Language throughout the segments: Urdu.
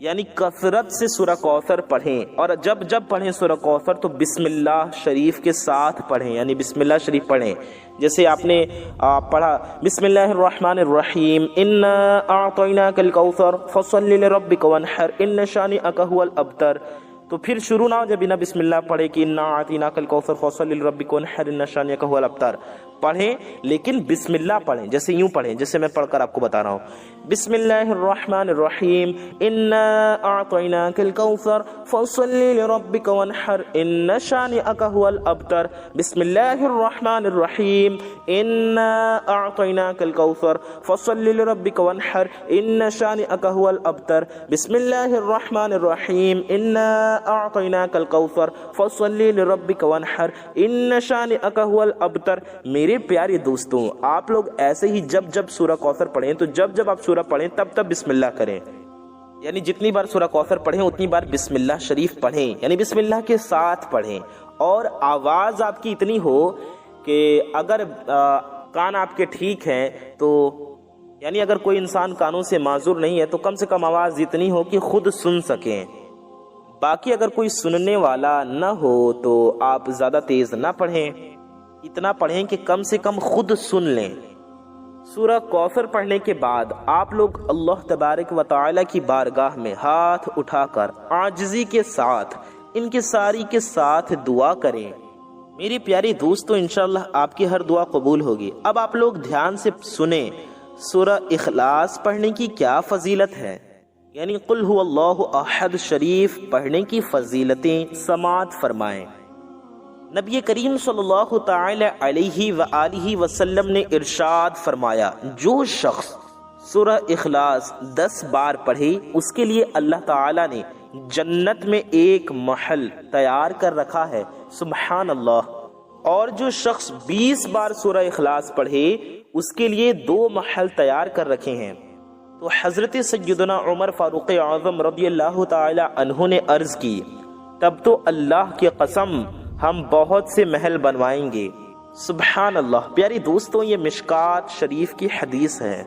یعنی کثرت سے سورہ کوثر پڑھیں، اور جب پڑھیں سورہ کوثر تو بسم اللہ شریف کے ساتھ پڑھیں، یعنی بسم اللہ شریف پڑھیں۔ جیسے آپ نے پڑھا بسم اللہ الرحمن الرحیم انا اعطیناک الکوثر فصل لربک وانحر ان شانئک هو الابتر، تو پھر شروع نہ ہو جب بنا بسم اللہ پڑھے کہ انا اعطیناک الکوثر فصل لربک وانحر ان شانئک هو الابتر، پڑھیں لیکن بسم اللہ پڑھیں، جیسے یوں پڑھیں جیسے میں پڑھ کر آپ کو بتا رہا ہوں۔ بسم اللہ الرحمن الرحیم انا اعطیناک الکوثر فصل لربک وانحر ان شانئک هو الابتر، بسم اللہ الرحمن الرحیم انا اعطیناک الکوثر فصل لربک وانحر ان شانئک هو الابتر، بسم اللہ الرحمن الرحیم انا اعطیناک الکوثر فصل لربک وانحر ان شانئک هو الابتر۔ میرے پیارے دوستوں، آپ لوگ ایسے ہی جب سورہ کوثر پڑھیں تو جب آپ سورہ پڑھیں تب بسم اللہ کریں، یعنی جتنی بار سورہ کوثر پڑھیں اتنی بار بسم اللہ شریف پڑھیں، یعنی بسم اللہ کے ساتھ پڑھیں، اور آواز آپ کی اتنی ہو کہ اگر کان آپ کے ٹھیک ہیں تو، یعنی اگر کوئی انسان کانوں سے معذور نہیں ہے تو کم سے کم آواز اتنی ہو کہ خود سن سکیں، باقی اگر کوئی سننے والا نہ ہو تو آپ زیادہ تیز نہ پڑھیں، اتنا پڑھیں کہ کم سے کم خود سن لیں۔ سورہ کوثر پڑھنے کے بعد آپ لوگ اللہ تبارک و تعالی کی بارگاہ میں ہاتھ اٹھا کر عاجزی کے ساتھ انکساری کے ساتھ دعا کریں۔ میری پیاری دوستو، انشاءاللہ آپ کی ہر دعا قبول ہوگی۔ اب آپ لوگ دھیان سے سنیں سورہ اخلاص پڑھنے کی کیا فضیلت ہے، یعنی قل هو اللہ احد شریف پڑھنے کی فضیلتیں سماعت فرمائیں۔ نبی کریم صلی اللہ تعالی علیہ وآلہ وسلم نے ارشاد فرمایا، جو شخص سورہ اخلاص 10 بار پڑھے اس کے لیے اللہ تعالی نے جنت میں ایک محل تیار کر رکھا ہے، سبحان اللہ، اور جو شخص 20 بار سورہ اخلاص پڑھے اس کے لیے 2 محل تیار کر رکھے ہیں۔ تو حضرت سیدنا عمر فاروق اعظم رضی اللہ تعالی عنہ نے عرض کی، تب تو اللہ کی قسم ہم بہت سے محل بنوائیں گے، سبحان اللہ۔ پیاری دوستوں، یہ مشکات شریف کی حدیث ہے۔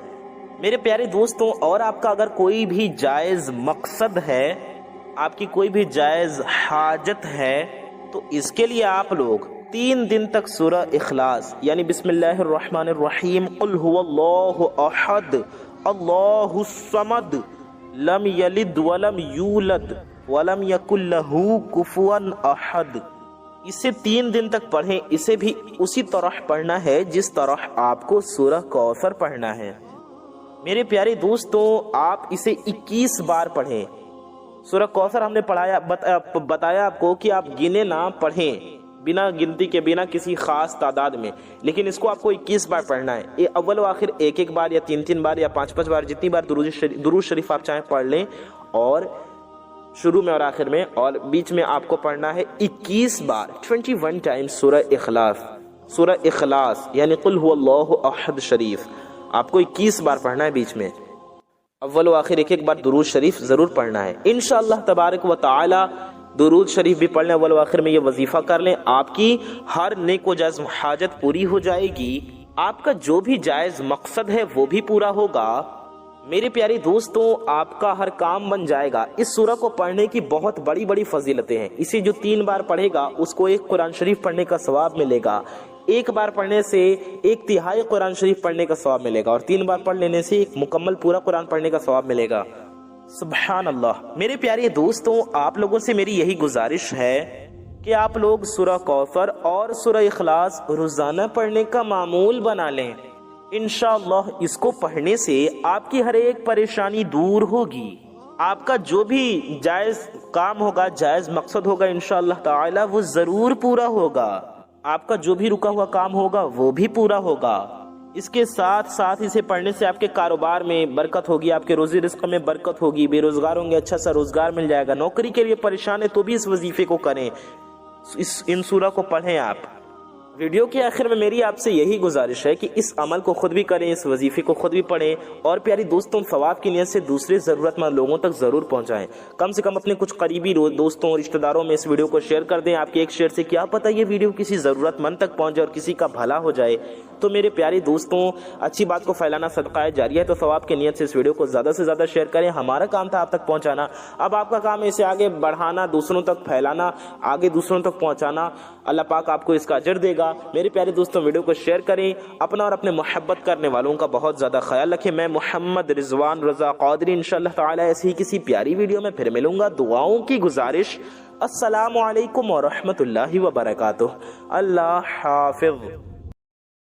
میرے پیارے دوستوں، اور آپ کا اگر کوئی بھی جائز مقصد ہے، آپ کی کوئی بھی جائز حاجت ہے، تو اس کے لیے آپ لوگ 3 دن تک سورہ اخلاص یعنی بسم اللہ الرحمن الرحیم قل هو اللہ احد اللہ الصمد لم یلد ولم یولد ولم یکن لہ کفوا احد، اسے 3 دن تک پڑھیں۔ اسے بھی اسی طرح پڑھنا ہے جس طرح آپ کو سورہ کوثر پڑھنا ہے۔ میرے پیارے دوستوں، آپ اسے 21 بار پڑھیں۔ سورہ کوثر ہم نے بتایا آپ کو کہ آپ گنے نہ پڑھیں، بنا گنتی کے، بنا کسی خاص تعداد میں، لیکن اس کو آپ کو 21 بار پڑھنا ہے۔ یہ اول و آخر 1 بار یا 3 بار یا 5 بار، جتنی بار درود شریف آپ چاہیں پڑھ لیں، اور شروع میں اور آخر میں، اور بیچ میں آپ کو پڑھنا ہے 21 بار 21 ٹائمز سورہ اخلاص۔ سورہ اخلاص یعنی قل هو اللہ احد شریف آپ کو 21 بار پڑھنا ہے، بیچ میں اول و آخر 1 بار درود شریف ضرور پڑھنا ہے۔ انشاءاللہ تبارک و تعالی درود شریف بھی پڑھ لیں، اول و آخر میں یہ وظیفہ کر لیں، آپ کی ہر نیک و جائز حاجت پوری ہو جائے گی، آپ کا جو بھی جائز مقصد ہے وہ بھی پورا ہوگا۔ میرے پیارے دوستوں، آپ کا ہر کام بن جائے گا۔ اس سورہ کو پڑھنے کی بہت بڑی بڑی فضیلتیں ہیں۔ اسے جو 3 بار پڑھے گا اس کو 1 قرآن شریف پڑھنے کا ثواب ملے گا، 1 بار پڑھنے سے 1/3 قرآن شریف پڑھنے کا ثواب ملے گا، اور 3 بار پڑھ لینے سے 1 مکمل پورا قرآن پڑھنے کا ثواب ملے گا، سبحان اللہ۔ میرے پیارے دوستوں، آپ لوگوں سے میری یہی گزارش ہے کہ آپ لوگ سورہ کوثر اور سورہ اخلاص روزانہ پڑھنے کا معمول بنا لیں۔ انشاءاللہ اس کو پڑھنے سے آپ کی ہر ایک پریشانی دور ہوگی، آپ کا جو بھی جائز کام ہوگا، جائز مقصد ہوگا، انشاءاللہ تعالی وہ ضرور پورا ہوگا، آپ کا جو بھی رکا ہوا کام ہوگا وہ بھی پورا ہوگا۔ اس کے ساتھ ساتھ اسے پڑھنے سے آپ کے کاروبار میں برکت ہوگی، آپ کے روزی رزق میں برکت ہوگی، بے روزگار ہوں گے اچھا سا روزگار مل جائے گا، نوکری کے لیے پریشان ہے تو بھی اس وظیفے کو کریں، ان سورہ کو پڑھیں آپ، ویڈیو کے آخر میں میری آپ سے یہی گزارش ہے کہ اس عمل کو خود بھی کریں، اس وظیفے کو خود بھی پڑھیں اور پیاری دوستوں ثواب کی نیت سے دوسرے ضرورت مند لوگوں تک ضرور پہنچائیں۔ کم سے کم اپنے کچھ قریبی دوستوں اور رشتہ داروں میں اس ویڈیو کو شیئر کر دیں۔ آپ کے ایک شیئر سے کیا پتہ یہ ویڈیو کسی ضرورت مند تک پہنچ جائے اور کسی کا بھلا ہو جائے۔ تو میرے پیارے دوستوں، اچھی بات کو پھیلانا صدقہ جاریہ ہے، تو ثواب کی نیت سے اس ویڈیو کو زیادہ سے زیادہ شیئر کریں۔ ہمارا کام تھا آپ تک پہنچانا، اب آپ کا کام ہے اسے آگے بڑھانا، دوسروں تک پھیلانا، آگے دوسروں تک پہنچانا۔ اللہ پاک آپ کو اس کا اجر دے گا۔ میرے پیارے دوستوں، ویڈیو کو شیئر کریں، اپنا اور اپنے محبت کرنے والوں کا بہت زیادہ خیال رکھیں۔ میں محمد رضوان رضا قادری انشاءاللہ تعالی ایسی ہی کسی پیاری ویڈیو میں پھر ملوں گا۔ دعاؤں کی گزارش، السلام علیکم ورحمۃ اللہ وبرکاتہ۔ اللہ حافظ۔